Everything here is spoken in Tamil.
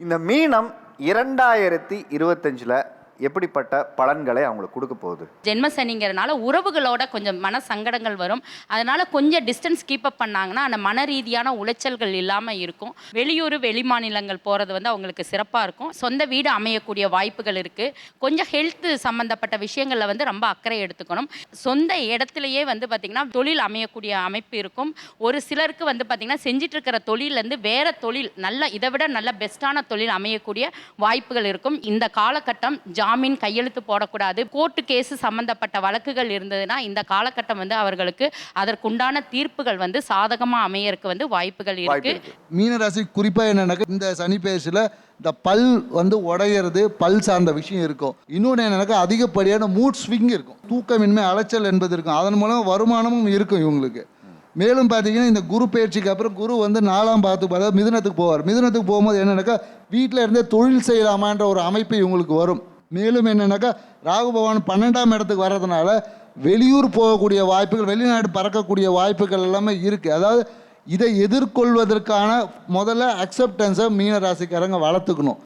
இந்த மீனம் 2025ல எப்படிப்பட்ட பலன்களை அவங்களுக்கு கொடுக்க போகுது? ஜென்ம சனிங்கிறனால உறவுகளோட கொஞ்சம் மன சங்கடங்கள் வரும். அதனால கொஞ்சம் டிஸ்டன்ஸ் கீப் அப் பண்ணாங்கன்னா அந்த மன ரீதியான உளைச்சல்கள் இல்லாம இருக்கும். வெளியூர் வெளிமாநிலங்கள் போறது அவங்களுக்கு சிறப்பா இருக்கும். சொந்த வீடு அமையக்கூடிய வாய்ப்புகள் இருக்கு. கொஞ்சம் ஹெல்த் சம்பந்தப்பட்ட விஷயங்கள்ல ரொம்ப அக்கறை எடுத்துக்கணும். சொந்த இடத்திலேயே பார்த்தீங்கன்னா தொழில் அமையக்கூடிய அமைப்பு இருக்கும். ஒரு சிலருக்கு பார்த்தீங்கன்னா செஞ்சிட்டு இருக்கிற தொழிலேருந்து வேற தொழில் நல்ல இதை விட நல்ல பெஸ்ட்டான தொழில் அமையக்கூடிய வாய்ப்புகள் இருக்கும். இந்த காலகட்டம் ஜாமீன் கையெழுத்து போடக்கூடாது, கோர்ட்டு கேஸ் சம்பந்தப்பட்ட வழக்குகள் இருந்ததுன்னா இந்த காலகட்டம் அவர்களுக்கு அதற்குண்டான தீர்ப்புகள் சாதகமாக அமையறதுக்கு வாய்ப்புகள் இருக்கு. மீனராசி குறிப்பா என்னன்னாக்க இந்த சனி பெயர்ச்சியில் இந்த பல் உடையிறது, பல் சார்ந்த விஷயம் இருக்கும். இன்னொன்று என்னன்னாக்கா அதிகப்படியான மூட் ஸ்விங் இருக்கும், தூக்கமின்மை, அலைச்சல் என்பது இருக்கும். அதன் மூலம் வருமானமும் இருக்கும் இவங்களுக்கு. மேலும் பார்த்தீங்கன்னா இந்த குரு பயிற்சிக்கு அப்புறம் குரு 4ஆம் பாவத்துக்கு அதாவது மிதுனத்துக்கு போவார். மிதுனத்துக்கு போகும்போது என்னன்னாக்கா வீட்டில் இருந்தே தொழில் செய்யலாமான்ற ஒரு அமைப்பு இவங்களுக்கு வரும். மேலும் என்னன்னாக்கா ராகு பகவான் 12ஆம் இடத்துக்கு வர்றதுனால வெளியூர் போகக்கூடிய வாய்ப்புகள், வெளிநாடு பறக்கக்கூடிய வாய்ப்புகள் எல்லாமே இருக்குது. அதாவது இதை எதிர்கொள்வதற்கான முதல்ல அக்செப்டன்ஸை மீனராசிக்காரங்க வளர்த்துக்கணும்.